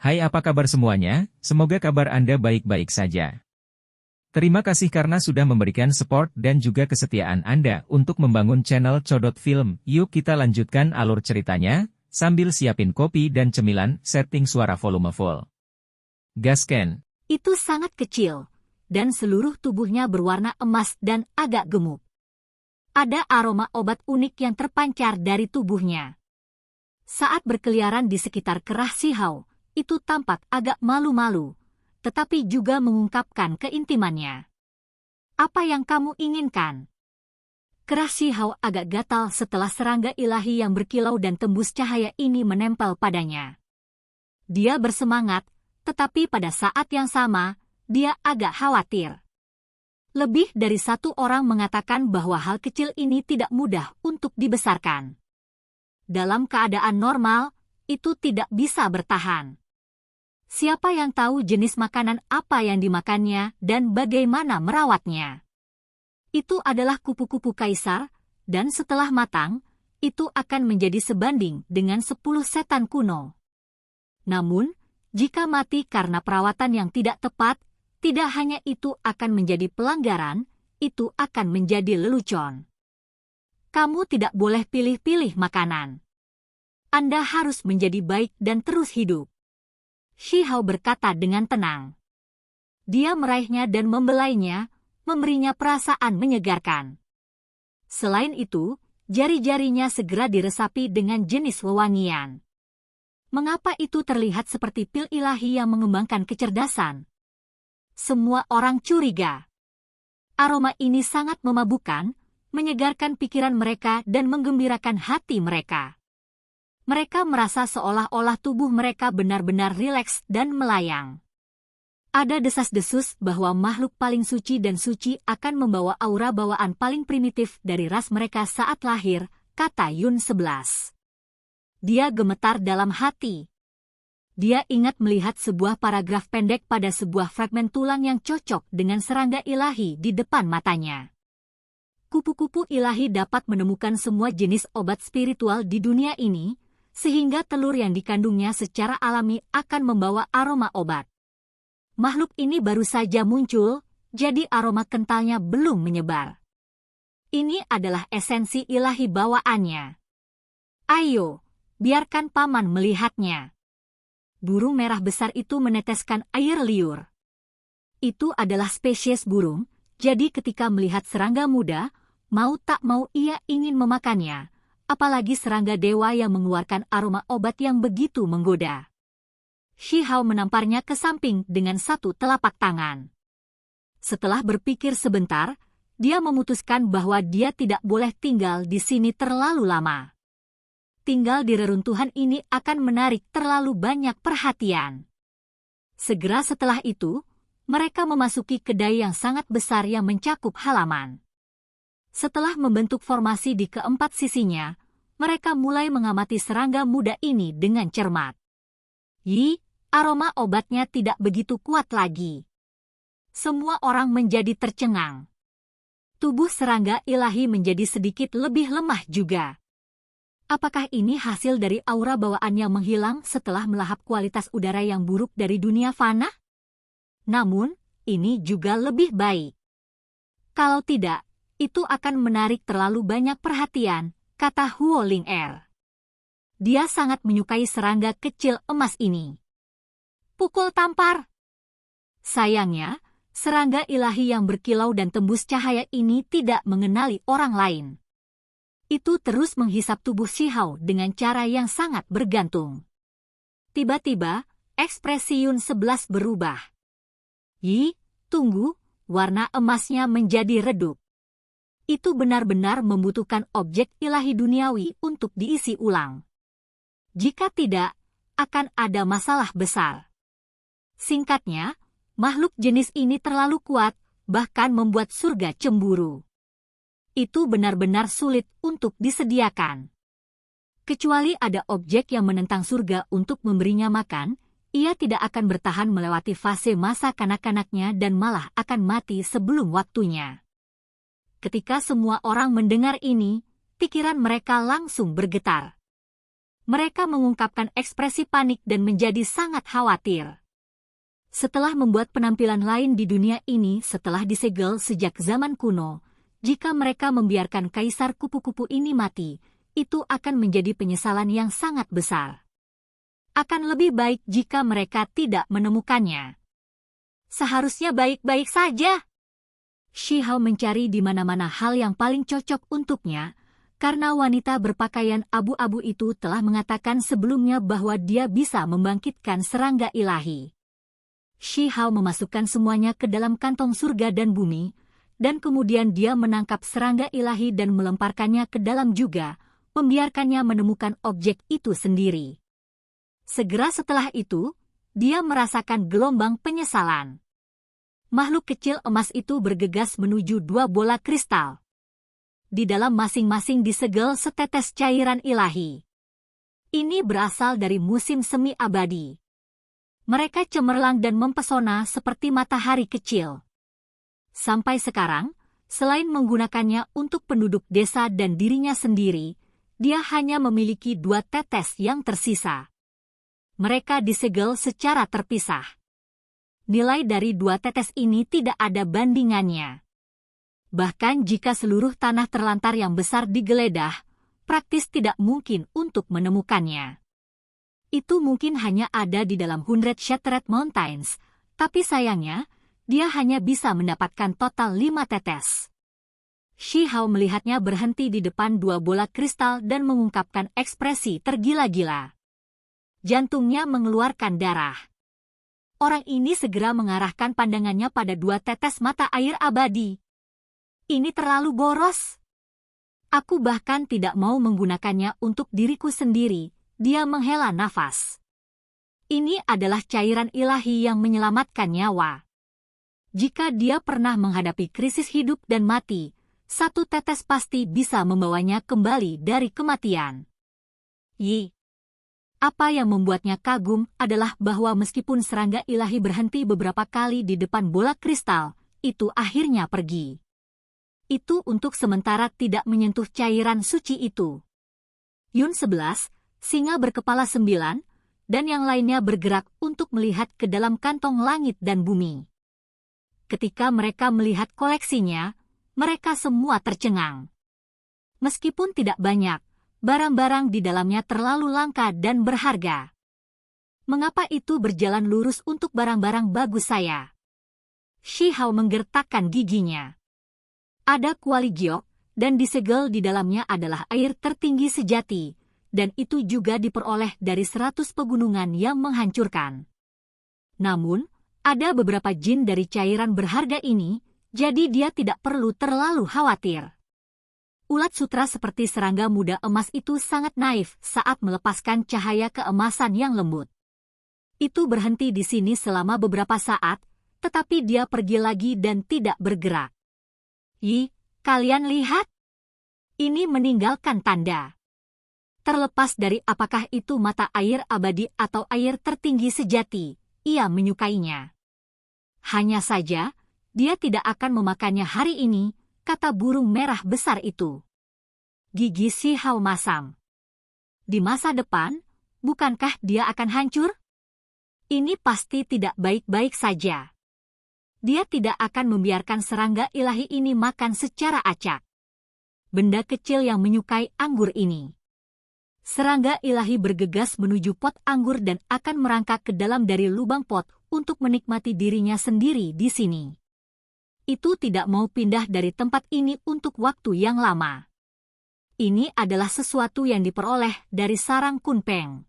Hai, apa kabar semuanya? Semoga kabar Anda baik-baik saja. Terima kasih karena sudah memberikan support dan juga kesetiaan Anda untuk membangun channel Codot Film. Yuk kita lanjutkan alur ceritanya, sambil siapin kopi dan cemilan, setting suara volume full. Gasken. Itu sangat kecil, dan seluruh tubuhnya berwarna emas dan agak gemuk. Ada aroma obat unik yang terpancar dari tubuhnya. Saat berkeliaran di sekitar kerah Shihao, itu tampak agak malu-malu, tetapi juga mengungkapkan keintimannya. Apa yang kamu inginkan? Kerah Shihao agak gatal setelah serangga ilahi yang berkilau dan tembus cahaya ini menempel padanya. Dia bersemangat, tetapi pada saat yang sama, dia agak khawatir. Lebih dari satu orang mengatakan bahwa hal kecil ini tidak mudah untuk dibesarkan. Dalam keadaan normal, itu tidak bisa bertahan. Siapa yang tahu jenis makanan apa yang dimakannya dan bagaimana merawatnya? Itu adalah kupu-kupu kaisar, dan setelah matang, itu akan menjadi sebanding dengan 10 setan kuno. Namun, jika mati karena perawatan yang tidak tepat, tidak hanya itu akan menjadi pelanggaran, itu akan menjadi lelucon. Kamu tidak boleh pilih-pilih makanan. Anda harus menjadi baik dan terus hidup. Shihao berkata dengan tenang. Dia meraihnya dan membelainya, memberinya perasaan menyegarkan. Selain itu, jari-jarinya segera diresapi dengan jenis wewangian. Mengapa itu terlihat seperti pil ilahi yang mengembangkan kecerdasan? Semua orang curiga. Aroma ini sangat memabukkan, menyegarkan pikiran mereka dan menggembirakan hati mereka. Mereka merasa seolah-olah tubuh mereka benar-benar rileks dan melayang. Ada desas-desus bahwa makhluk paling suci dan suci akan membawa aura bawaan paling primitif dari ras mereka saat lahir, kata Yun 11. Dia gemetar dalam hati. Dia ingat melihat sebuah paragraf pendek pada sebuah fragmen tulang yang cocok dengan serangga ilahi di depan matanya. Kupu-kupu ilahi dapat menemukan semua jenis obat spiritual di dunia ini, sehingga telur yang dikandungnya secara alami akan membawa aroma obat. Makhluk ini baru saja muncul, jadi aroma kentalnya belum menyebar. Ini adalah esensi ilahi bawaannya. Ayo, biarkan paman melihatnya. Burung merah besar itu meneteskan air liur. Itu adalah spesies burung, jadi ketika melihat serangga muda, mau tak mau ia ingin memakannya. Apalagi serangga dewa yang mengeluarkan aroma obat yang begitu menggoda. Shihao menamparnya ke samping dengan satu telapak tangan. Setelah berpikir sebentar, dia memutuskan bahwa dia tidak boleh tinggal di sini terlalu lama. Tinggal di reruntuhan ini akan menarik terlalu banyak perhatian. Segera setelah itu, mereka memasuki kedai yang sangat besar yang mencakup halaman. Setelah membentuk formasi di keempat sisinya, mereka mulai mengamati serangga muda ini dengan cermat. Aroma obatnya tidak begitu kuat lagi. Semua orang menjadi tercengang. Tubuh serangga ilahi menjadi sedikit lebih lemah juga. Apakah ini hasil dari aura bawaan yang menghilang setelah melahap kualitas udara yang buruk dari dunia fana? Namun, ini juga lebih baik. Kalau tidak, itu akan menarik terlalu banyak perhatian, kata Huo Ling Er. Dia sangat menyukai serangga kecil emas ini. Pukul tampar. Sayangnya, serangga ilahi yang berkilau dan tembus cahaya ini tidak mengenali orang lain. Itu terus menghisap tubuh Shihao dengan cara yang sangat bergantung. Tiba-tiba, ekspresi Yun 11 berubah. Tunggu, warna emasnya menjadi redup. Itu benar-benar membutuhkan objek ilahi duniawi untuk diisi ulang. Jika tidak, akan ada masalah besar. Singkatnya, makhluk jenis ini terlalu kuat, bahkan membuat surga cemburu. Itu benar-benar sulit untuk disediakan. Kecuali ada objek yang menentang surga untuk memberinya makan, ia tidak akan bertahan melewati fase masa kanak-kanaknya dan malah akan mati sebelum waktunya. Ketika semua orang mendengar ini, pikiran mereka langsung bergetar. Mereka mengungkapkan ekspresi panik dan menjadi sangat khawatir. Setelah membuat penampilan lain di dunia ini setelah disegel sejak zaman kuno, jika mereka membiarkan kaisar kupu-kupu ini mati, itu akan menjadi penyesalan yang sangat besar. Akan lebih baik jika mereka tidak menemukannya. Seharusnya baik-baik saja. Shi Hao mencari di mana-mana hal yang paling cocok untuknya, karena wanita berpakaian abu-abu itu telah mengatakan sebelumnya bahwa dia bisa membangkitkan serangga ilahi. Shi Hao memasukkan semuanya ke dalam kantong surga dan bumi, dan kemudian dia menangkap serangga ilahi dan melemparkannya ke dalam juga, membiarkannya menemukan objek itu sendiri. Segera setelah itu, dia merasakan gelombang penyesalan. Makhluk kecil emas itu bergegas menuju dua bola kristal. Di dalam masing-masing disegel setetes cairan ilahi. Ini berasal dari musim semi abadi. Mereka cemerlang dan mempesona seperti matahari kecil. Sampai sekarang, selain menggunakannya untuk penduduk desa dan dirinya sendiri, dia hanya memiliki 2 tetes yang tersisa. Mereka disegel secara terpisah. Nilai dari 2 tetes ini tidak ada bandingannya. Bahkan jika seluruh tanah terlantar yang besar digeledah, praktis tidak mungkin untuk menemukannya. Itu mungkin hanya ada di dalam 100 Shattered Mountains, tapi sayangnya, dia hanya bisa mendapatkan total 5 tetes. Shi Hao melihatnya berhenti di depan 2 bola kristal dan mengungkapkan ekspresi tergila-gila. Jantungnya mengeluarkan darah. Orang ini segera mengarahkan pandangannya pada 2 tetes mata air abadi. Ini terlalu boros. Aku bahkan tidak mau menggunakannya untuk diriku sendiri, dia menghela nafas. Ini adalah cairan ilahi yang menyelamatkan nyawa. Jika dia pernah menghadapi krisis hidup dan mati, 1 tetes pasti bisa membawanya kembali dari kematian. Apa yang membuatnya kagum adalah bahwa meskipun serangga ilahi berhenti beberapa kali di depan bola kristal, itu akhirnya pergi. Itu untuk sementara tidak menyentuh cairan suci itu. Yun 11, singa berkepala 9, dan yang lainnya bergerak untuk melihat ke dalam kantong langit dan bumi. Ketika mereka melihat koleksinya, mereka semua tercengang. Meskipun tidak banyak, barang-barang di dalamnya terlalu langka dan berharga. Mengapa itu berjalan lurus untuk barang-barang bagus saya? Shi Hao menggertakkan giginya. Ada kuali giok, dan disegel di dalamnya adalah air tertinggi sejati, dan itu juga diperoleh dari 100 pegunungan yang menghancurkan. Namun, ada beberapa jin dari cairan berharga ini, jadi dia tidak perlu terlalu khawatir. Ulat sutra seperti serangga muda emas itu sangat naif saat melepaskan cahaya keemasan yang lembut. Itu berhenti di sini selama beberapa saat, tetapi dia pergi lagi dan tidak bergerak. Kalian lihat? Ini meninggalkan tanda. Terlepas dari apakah itu mata air abadi atau air tertinggi sejati, ia menyukainya. Hanya saja, dia tidak akan memakannya hari ini, kata burung merah besar itu. Gigi Shi Hao masam. Di masa depan, bukankah dia akan hancur? Ini pasti tidak baik-baik saja. Dia tidak akan membiarkan serangga ilahi ini makan secara acak. Benda kecil yang menyukai anggur ini. Serangga ilahi bergegas menuju pot anggur dan akan merangkak ke dalam dari lubang pot untuk menikmati dirinya sendiri di sini. Itu tidak mau pindah dari tempat ini untuk waktu yang lama. Ini adalah sesuatu yang diperoleh dari sarang Kunpeng.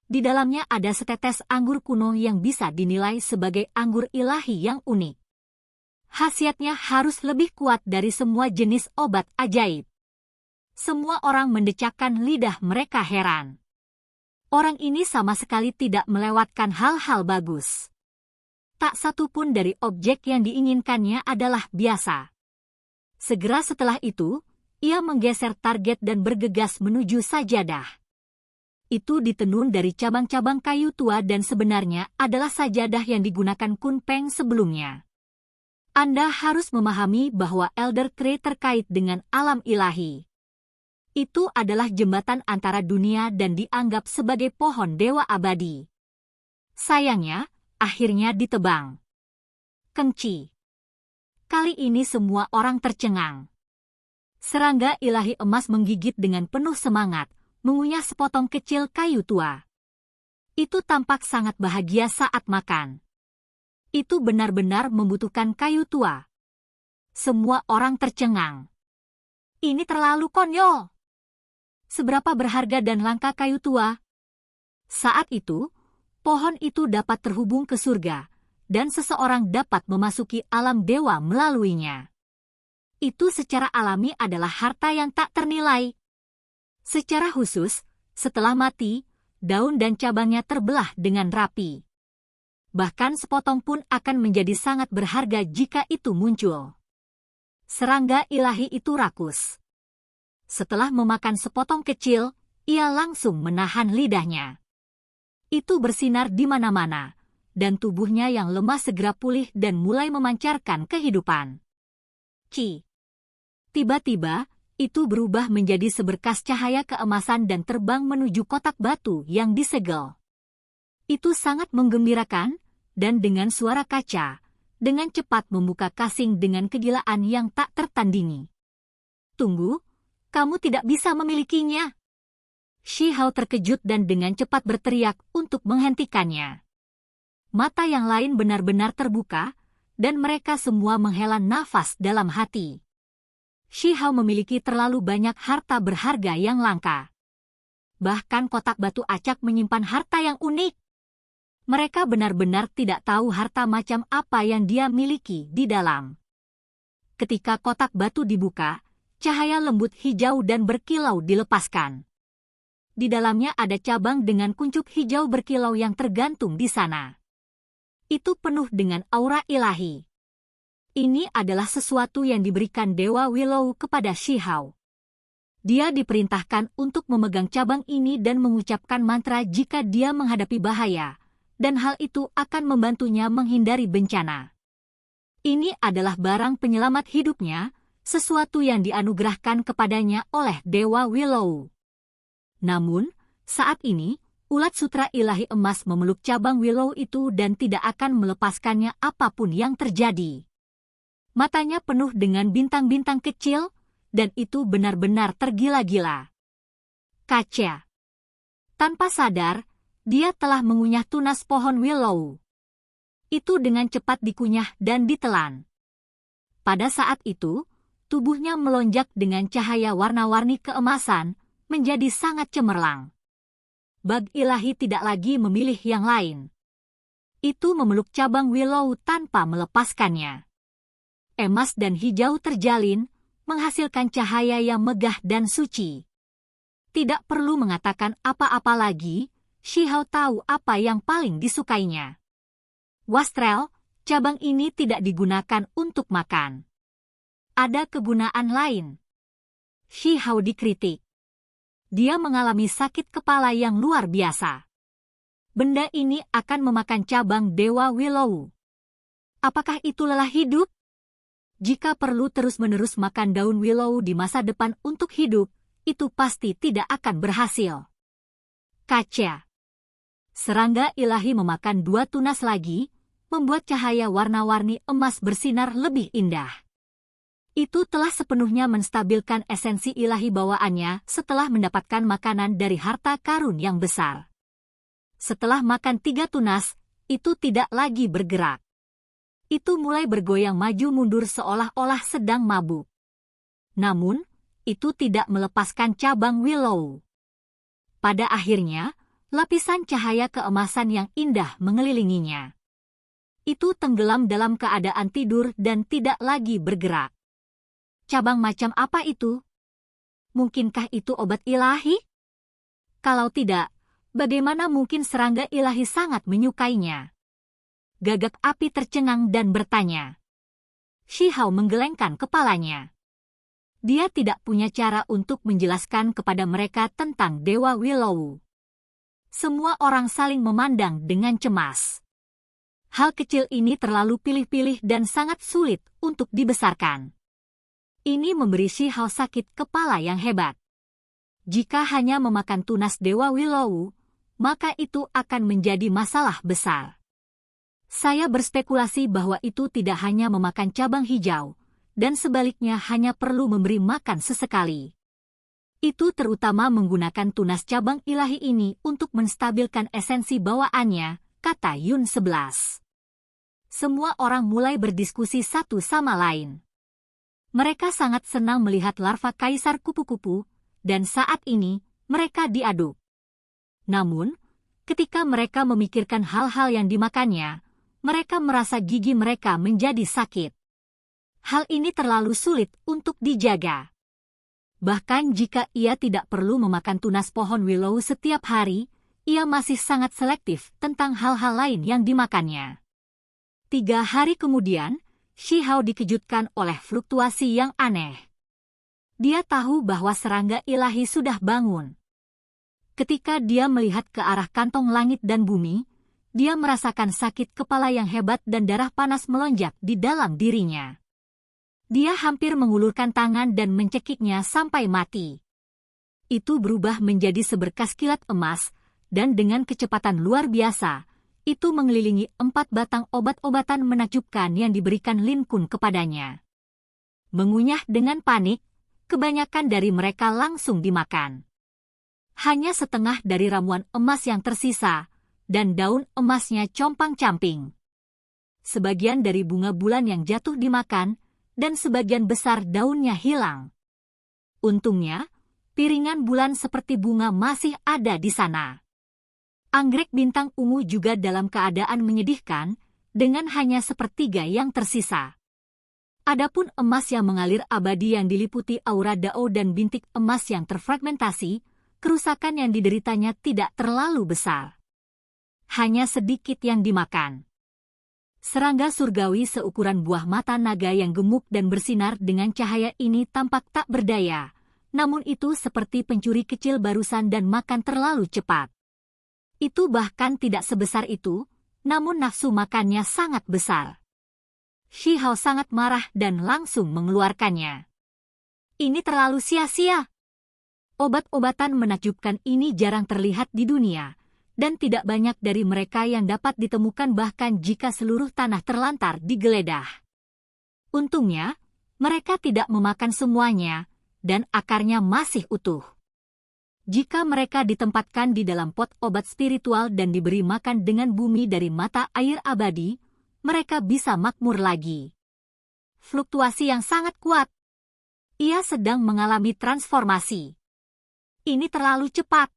Di dalamnya ada setetes anggur kuno yang bisa dinilai sebagai anggur ilahi yang unik. Khasiatnya harus lebih kuat dari semua jenis obat ajaib. Semua orang mendecakkan lidah mereka heran. Orang ini sama sekali tidak melewatkan hal-hal bagus. Tak satu pun dari objek yang diinginkannya adalah biasa. Segera setelah itu, ia menggeser target dan bergegas menuju sajadah. Itu ditenun dari cabang-cabang kayu tua dan sebenarnya adalah sajadah yang digunakan Kunpeng sebelumnya. Anda harus memahami bahwa Elder Tree terkait dengan alam ilahi. Itu adalah jembatan antara dunia dan dianggap sebagai pohon dewa abadi. Sayangnya, akhirnya ditebang. Kengci. Kali ini semua orang tercengang. Serangga ilahi emas menggigit dengan penuh semangat, mengunyah sepotong kecil kayu tua. Itu tampak sangat bahagia saat makan. Itu benar-benar membutuhkan kayu tua. Semua orang tercengang. Ini terlalu konyol. Seberapa berharga dan langka kayu tua? Saat itu, pohon itu dapat terhubung ke surga, dan seseorang dapat memasuki alam dewa melaluinya. Itu secara alami adalah harta yang tak ternilai. Secara khusus, setelah mati, daun dan cabangnya terbelah dengan rapi. Bahkan sepotong pun akan menjadi sangat berharga jika itu muncul. Serangga ilahi itu rakus. Setelah memakan sepotong kecil, ia langsung menahan lidahnya. Itu bersinar di mana-mana, dan tubuhnya yang lemah segera pulih dan mulai memancarkan kehidupan. Tiba-tiba, itu berubah menjadi seberkas cahaya keemasan dan terbang menuju kotak batu yang disegel. Itu sangat menggembirakan, dan dengan suara kaca, dengan cepat membuka kasing dengan kegilaan yang tak tertandingi. Tunggu, kamu tidak bisa memilikinya. Shi Hao terkejut dan dengan cepat berteriak untuk menghentikannya. Mata yang lain benar-benar terbuka, dan mereka semua menghela nafas dalam hati. Shi Hao memiliki terlalu banyak harta berharga yang langka. Bahkan kotak batu acak menyimpan harta yang unik. Mereka benar-benar tidak tahu harta macam apa yang dia miliki di dalam. Ketika kotak batu dibuka, cahaya lembut hijau dan berkilau dilepaskan. Di dalamnya ada cabang dengan kuncup hijau berkilau yang tergantung di sana. Itu penuh dengan aura ilahi. Ini adalah sesuatu yang diberikan Dewa Willow kepada Shi Hao. Dia diperintahkan untuk memegang cabang ini dan mengucapkan mantra jika dia menghadapi bahaya, dan hal itu akan membantunya menghindari bencana. Ini adalah barang penyelamat hidupnya, sesuatu yang dianugerahkan kepadanya oleh Dewa Willow. Namun, saat ini, ulat sutra ilahi emas memeluk cabang Willow itu dan tidak akan melepaskannya apapun yang terjadi. Matanya penuh dengan bintang-bintang kecil, dan itu benar-benar tergila-gila. Kaca. Tanpa sadar, dia telah mengunyah tunas pohon Willow. Itu dengan cepat dikunyah dan ditelan. Pada saat itu, tubuhnya melonjak dengan cahaya warna-warni keemasan, menjadi sangat cemerlang. Bag ilahi tidak lagi memilih yang lain. Itu memeluk cabang Willow tanpa melepaskannya. Emas dan hijau terjalin, menghasilkan cahaya yang megah dan suci. Tidak perlu mengatakan apa-apa lagi, Shi Hao tahu apa yang paling disukainya. Wastrel, cabang ini tidak digunakan untuk makan. Ada kegunaan lain. Shi Hao dikritik. Dia mengalami sakit kepala yang luar biasa. Benda ini akan memakan cabang Dewa Willow. Apakah itu lelah hidup? Jika perlu terus-menerus makan daun Willow di masa depan untuk hidup, itu pasti tidak akan berhasil. Kaca. Serangga ilahi memakan 2 tunas lagi, membuat cahaya warna-warni emas bersinar lebih indah. Itu telah sepenuhnya menstabilkan esensi ilahi bawaannya setelah mendapatkan makanan dari harta karun yang besar. Setelah makan 3 tunas, itu tidak lagi bergerak. Itu mulai bergoyang maju mundur seolah-olah sedang mabuk. Namun, itu tidak melepaskan cabang Willow. Pada akhirnya, lapisan cahaya keemasan yang indah mengelilinginya. Itu tenggelam dalam keadaan tidur dan tidak lagi bergerak. Cabang macam apa itu? Mungkinkah itu obat ilahi? Kalau tidak, bagaimana mungkin serangga ilahi sangat menyukainya? Gagak api tercengang dan bertanya. Shi Hao menggelengkan kepalanya. Dia tidak punya cara untuk menjelaskan kepada mereka tentang Dewa Willow. Semua orang saling memandang dengan cemas. Hal kecil ini terlalu pilih-pilih dan sangat sulit untuk dibesarkan. Ini memberi Shi Hao sakit kepala yang hebat. Jika hanya memakan tunas Dewa Willow, maka itu akan menjadi masalah besar. Saya berspekulasi bahwa itu tidak hanya memakan cabang hijau, dan sebaliknya hanya perlu memberi makan sesekali. Itu terutama menggunakan tunas cabang ilahi ini untuk menstabilkan esensi bawaannya, kata Yun 11. Semua orang mulai berdiskusi satu sama lain. Mereka sangat senang melihat larva kaisar kupu-kupu, dan saat ini, mereka diaduk. Namun, ketika mereka memikirkan hal-hal yang dimakannya, mereka merasa gigi mereka menjadi sakit. Hal ini terlalu sulit untuk dijaga. Bahkan jika ia tidak perlu memakan tunas pohon willow setiap hari, ia masih sangat selektif tentang hal-hal lain yang dimakannya. 3 hari kemudian, Shihao dikejutkan oleh fluktuasi yang aneh. Dia tahu bahwa serangga ilahi sudah bangun. Ketika dia melihat ke arah kantong langit dan bumi, dia merasakan sakit kepala yang hebat dan darah panas melonjak di dalam dirinya. Dia hampir mengulurkan tangan dan mencekiknya sampai mati. Itu berubah menjadi seberkas kilat emas, dan dengan kecepatan luar biasa, itu mengelilingi 4 batang obat-obatan menakjubkan yang diberikan Lin Kun kepadanya. Mengunyah dengan panik, kebanyakan dari mereka langsung dimakan. Hanya setengah dari ramuan emas yang tersisa, dan daun emasnya compang-camping. Sebagian dari bunga bulan yang jatuh dimakan, dan sebagian besar daunnya hilang. Untungnya, piringan bulan seperti bunga masih ada di sana. Anggrek bintang ungu juga dalam keadaan menyedihkan, dengan hanya sepertiga yang tersisa. Adapun emas yang mengalir abadi yang diliputi aura Dao dan bintik emas yang terfragmentasi, kerusakan yang dideritanya tidak terlalu besar. Hanya sedikit yang dimakan. Serangga surgawi seukuran buah mata naga yang gemuk dan bersinar dengan cahaya ini tampak tak berdaya, namun itu seperti pencuri kecil barusan dan makan terlalu cepat. Itu bahkan tidak sebesar itu, namun nafsu makannya sangat besar. Shihao sangat marah dan langsung mengeluarkannya. Ini terlalu sia-sia. Obat-obatan menakjubkan ini jarang terlihat di dunia, dan tidak banyak dari mereka yang dapat ditemukan bahkan jika seluruh tanah terlantar digeledah. Untungnya, mereka tidak memakan semuanya, dan akarnya masih utuh. Jika mereka ditempatkan di dalam pot obat spiritual dan diberi makan dengan bumi dari mata air abadi, mereka bisa makmur lagi. Fluktuasi yang sangat kuat. Ia sedang mengalami transformasi. Ini terlalu cepat.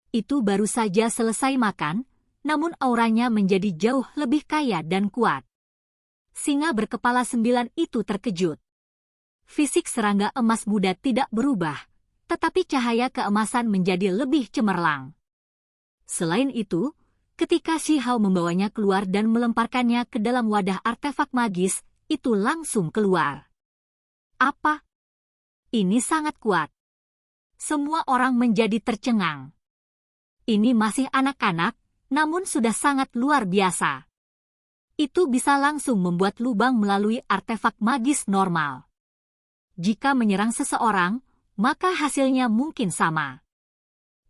Itu baru saja selesai makan, namun auranya menjadi jauh lebih kaya dan kuat. Singa berkepala 9 itu terkejut. Fisik serangga emas muda tidak berubah, tetapi cahaya keemasan menjadi lebih cemerlang. Selain itu, ketika Shihao membawanya keluar dan melemparkannya ke dalam wadah artefak magis, itu langsung keluar. Apa? Ini sangat kuat. Semua orang menjadi tercengang. Ini masih anak-anak, namun sudah sangat luar biasa. Itu bisa langsung membuat lubang melalui artefak magis normal. Jika menyerang seseorang, maka hasilnya mungkin sama.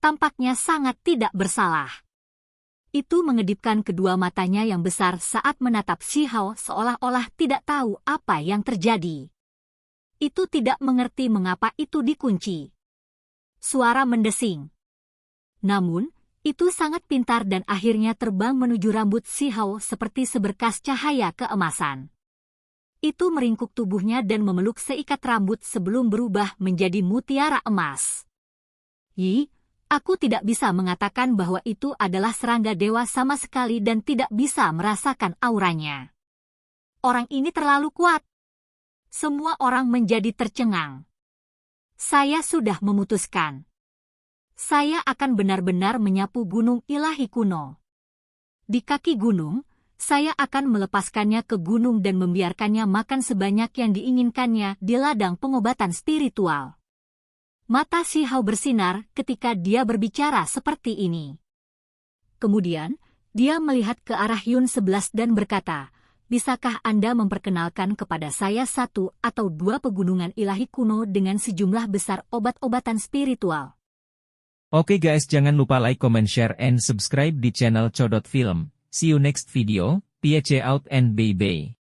Tampaknya sangat tidak bersalah. Itu mengedipkan kedua matanya yang besar saat menatap Shihao seolah-olah tidak tahu apa yang terjadi. Itu tidak mengerti mengapa itu dikunci. Suara mendesing. Namun, itu sangat pintar dan akhirnya terbang menuju rambut Shihao seperti seberkas cahaya keemasan. Itu meringkuk tubuhnya dan memeluk seikat rambut sebelum berubah menjadi mutiara emas. Aku tidak bisa mengatakan bahwa itu adalah serangga dewa sama sekali dan tidak bisa merasakan auranya. Orang ini terlalu kuat. Semua orang menjadi tercengang. Saya sudah memutuskan. Saya akan benar-benar menyapu gunung ilahi kuno. Di kaki gunung, saya akan melepaskannya ke gunung dan membiarkannya makan sebanyak yang diinginkannya di ladang pengobatan spiritual. Mata Shihao bersinar ketika dia berbicara seperti ini. Kemudian, dia melihat ke arah Yun 11 dan berkata, "Bisakah Anda memperkenalkan kepada saya 1 atau 2 pegunungan ilahi kuno dengan sejumlah besar obat-obatan spiritual?" Oke guys, jangan lupa like, comment, share, and subscribe di channel Codot Film. See you next video, peace out and bye-bye.